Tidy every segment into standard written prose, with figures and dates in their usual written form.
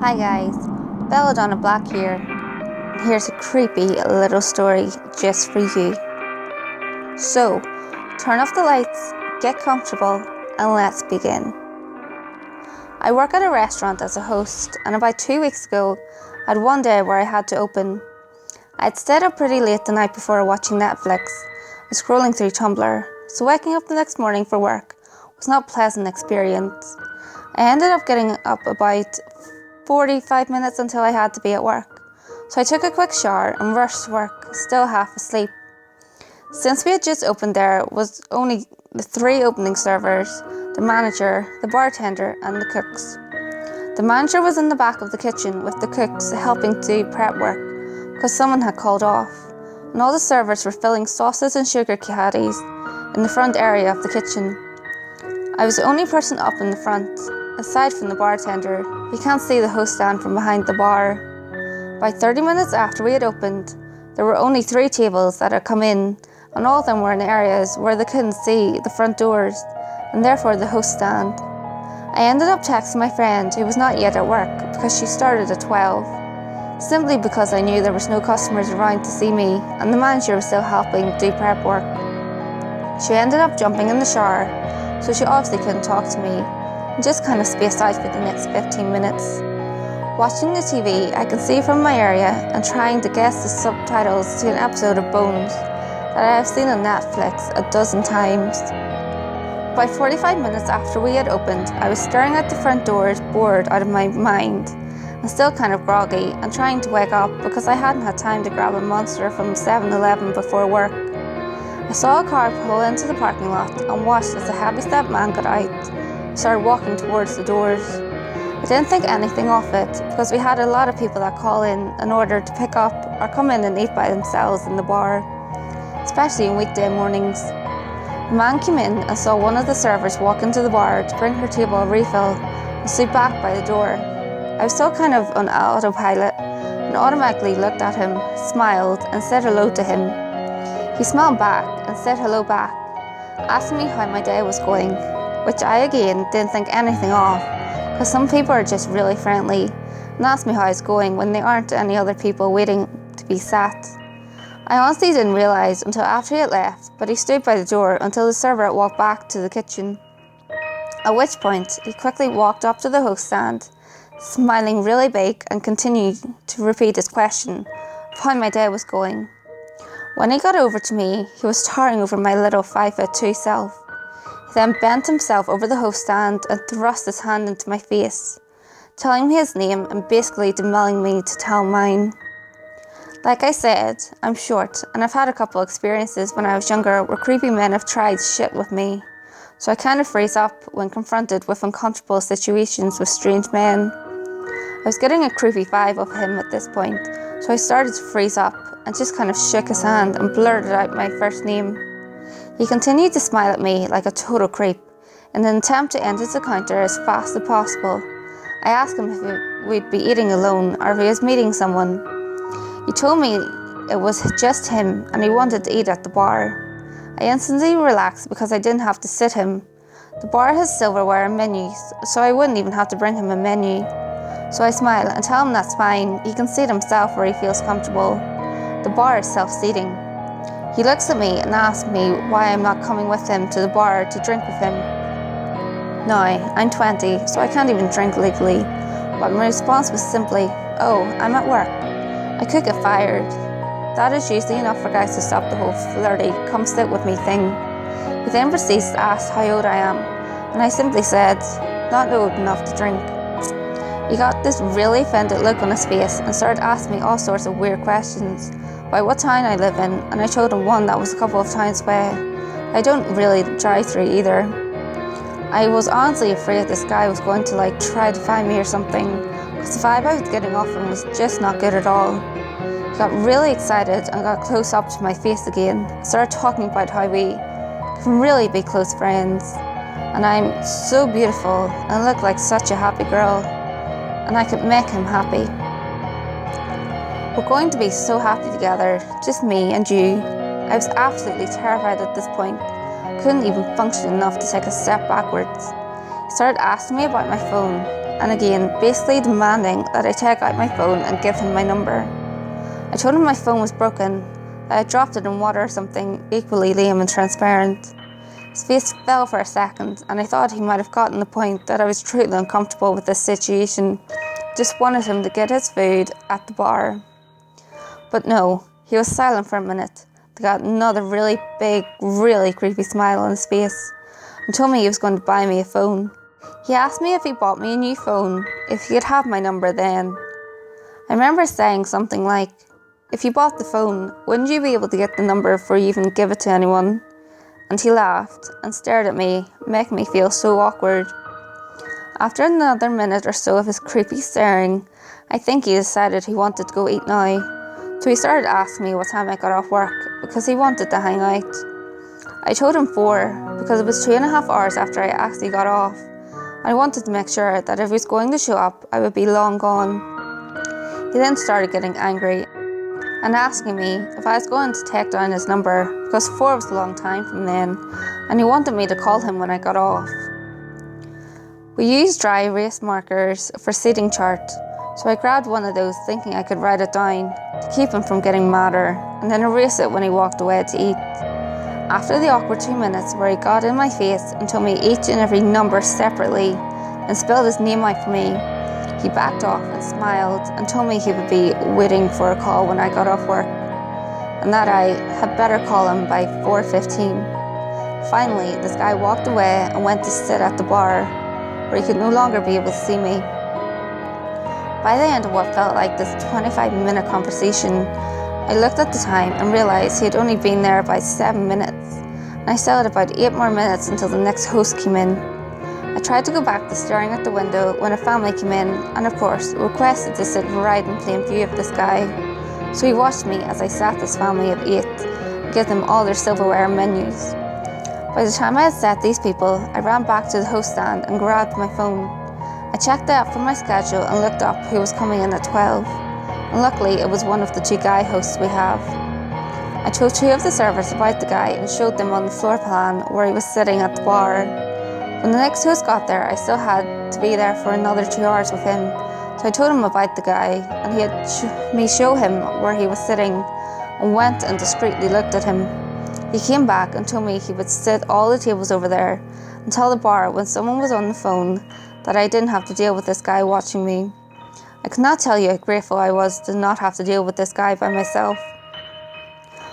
Hi guys, BellaDonna Black here. Here's a creepy little story just for you. So, turn off the lights, get comfortable, and let's begin. I work at a restaurant as a host, and about 2 weeks ago, I had one day where I had to open. I'd stayed up pretty late the night before watching Netflix and scrolling through Tumblr, so waking up the next morning for work was not a pleasant experience. I ended up getting up about 45 minutes until I had to be at work, so I took a quick shower and rushed to work, still half asleep. Since we had just opened, there was only the 3 opening servers, the manager, the bartender and the cooks. The manager was in the back of the kitchen with the cooks helping do prep work because someone had called off, and all the servers were filling sauces and sugar caddies in the front area of the kitchen. I was the only person up in the front. Aside from the bartender, you can't see the host stand from behind the bar. By 30 minutes after we had opened, there were only 3 tables that had come in, and all of them were in areas where they couldn't see the front doors, and therefore the host stand. I ended up texting my friend, who was not yet at work because she started at 12, simply because I knew there was no customers around to see me, and the manager was still helping do prep work. She ended up jumping in the shower, so she obviously couldn't talk to me, and just kind of spaced out for the next 15 minutes. Watching the TV, I can see from my area and trying to guess the subtitles to an episode of Bones that I have seen on Netflix a dozen times. By 45 minutes after we had opened, I was staring at the front doors, bored out of my mind, and still kind of groggy and trying to wake up because I hadn't had time to grab a Monster from 7-Eleven before work. I saw a car pull into the parking lot and watched as a heavy-stepped man got out, started walking towards the doors. I didn't think anything of it because we had a lot of people that call in order to pick up or come in and eat by themselves in the bar, especially on weekday mornings. A man came in and saw one of the servers walk into the bar to bring her table a refill and stood back by the door. I was still kind of on autopilot and automatically looked at him, smiled and said hello to him. He smiled back and said hello back, asking me how my day was going, which I again didn't think anything of, because some people are just really friendly and ask me how it's going when there aren't any other people waiting to be sat. I honestly didn't realise until after he had left, but he stood by the door until the server had walked back to the kitchen, at which point he quickly walked up to the host stand, smiling really big, and continued to repeat his question of how my day was going. When he got over to me, he was towering over my little 5'2" self. He then bent himself over the host stand and thrust his hand into my face, telling me his name and basically demanding me to tell mine. Like I said, I'm short, and I've had a couple experiences when I was younger where creepy men have tried shit with me, so I kind of freeze up when confronted with uncomfortable situations with strange men. I was getting a creepy vibe of him at this point, so I started to freeze up and just kind of shook his hand and blurted out my first name. He continued to smile at me like a total creep in an attempt to end his encounter as fast as possible. I asked him if we'd be eating alone or if he was meeting someone. He told me it was just him and he wanted to eat at the bar. I instantly relaxed because I didn't have to sit him. The bar has silverware and menus, so I wouldn't even have to bring him a menu. So I smile and tell him that's fine, he can seat himself where he feels comfortable. The bar is self-seating. He looks at me and asks me why I'm not coming with him to the bar to drink with him. Now, I'm 20, so I can't even drink legally, but my response was simply, "Oh, I'm at work. I could get fired." That is usually enough for guys to stop the whole flirty, "come sit with me" thing. He then proceeds to ask how old I am, and I simply said, "Not old enough to drink." He got this really offended look on his face and started asking me all sorts of weird questions about what town I live in, and I told him one that was a couple of towns away. I don't really drive through either. I was honestly afraid this guy was going to try to find me or something, because the vibe I was getting off him was just not good at all. He got really excited and got close up to my face again, started talking about how we can really be close friends, and I'm so beautiful and look like such a happy girl, and I could make him happy. We're going to be so happy together, just me and you. I was absolutely terrified at this point. Couldn't even function enough to take a step backwards. He started asking me about my phone, and again, basically demanding that I take out my phone and give him my number. I told him my phone was broken, that I had dropped it in water or something equally lame and transparent. His face fell for a second, and I thought he might have gotten the point that I was truly uncomfortable with this situation, just wanted him to get his food at the bar. But no, he was silent for a minute. They got another really big, really creepy smile on his face, and told me he was going to buy me a phone. He asked me if he bought me a new phone, if he could have my number then. I remember saying something like, "If you bought the phone, wouldn't you be able to get the number before you even give it to anyone?" And he laughed and stared at me, making me feel so awkward. After another minute or so of his creepy staring, I think he decided he wanted to go eat now. So he started asking me what time I got off work, because he wanted to hang out. I told him 4, because it was 2.5 hours after I actually got off. I wanted to make sure that if he was going to show up, I would be long gone. He then started getting angry and asking me if I was going to take down his number, because 4 was a long time from then, and he wanted me to call him when I got off. We used dry erase markers for seating chart, so I grabbed one of those thinking I could write it down to keep him from getting madder, and then erase it when he walked away to eat. After the awkward 2 minutes where he got in my face and told me each and every number separately and spelled his name out for me, he backed off and smiled and told me he would be waiting for a call when I got off work, and that I had better call him by 4:15. Finally, this guy walked away and went to sit at the bar, where he could no longer be able to see me. By the end of what felt like this 25-minute conversation, I looked at the time and realised he had only been there about 7 minutes, and I still had about 8 more minutes until the next host came in. I tried to go back to staring at the window when a family came in, and of course requested to sit right in plain view of this guy. So he watched me as I sat this family of 8 and gave them all their silverware and menus. By the time I had sat these people, I ran back to the host stand and grabbed my phone. I checked the app for my schedule and looked up who was coming in at 12, and luckily it was one of the 2 guy hosts we have. I told 2 of the servers about the guy and showed them on the floor plan where he was sitting at the bar. When the next host got there, I still had to be there for another 2 hours with him, so I told him about the guy, and he had me show him where he was sitting, and went and discreetly looked at him. He came back and told me he would sit all the tables over there and tell the bar when someone was on the phone that I didn't have to deal with this guy watching me. I cannot tell you how grateful I was to not have to deal with this guy by myself.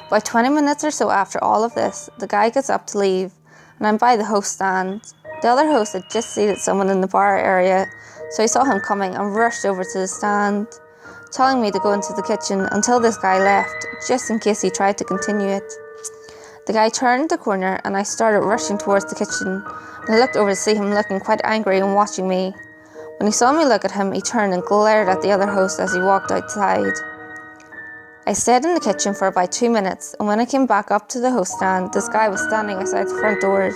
About 20 minutes or so after all of this, the guy gets up to leave, and I'm by the host stand. The other host had just seated someone in the bar area, so I saw him coming and rushed over to the stand, telling me to go into the kitchen until this guy left, just in case he tried to continue it. The guy turned the corner and I started rushing towards the kitchen, and I looked over to see him looking quite angry and watching me. When he saw me look at him, he turned and glared at the other host as he walked outside. I stayed in the kitchen for about 2 minutes, and when I came back up to the host stand, this guy was standing outside the front doors,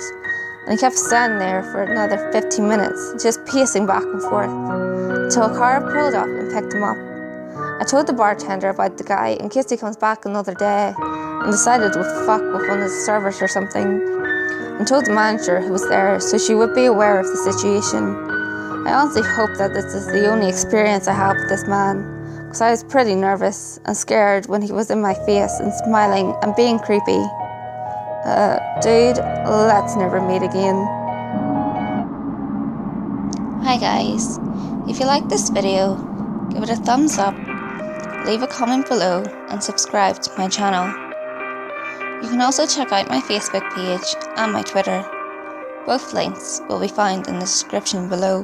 and he kept standing there for another 15 minutes, just pacing back and forth, until a car pulled up and picked him up. I told the bartender about the guy in case he comes back another day, and decided to fuck with one of the servers or something, and told the manager who was there so she would be aware of the situation. I honestly hope that this is the only experience I have with this man, because I was pretty nervous and scared when he was in my face and smiling and being creepy. Dude, let's never meet again. Hi guys, if you like this video, give it a thumbs up, leave a comment below and subscribe to my channel. You can also check out my Facebook page and my Twitter. Both links will be found in the description below.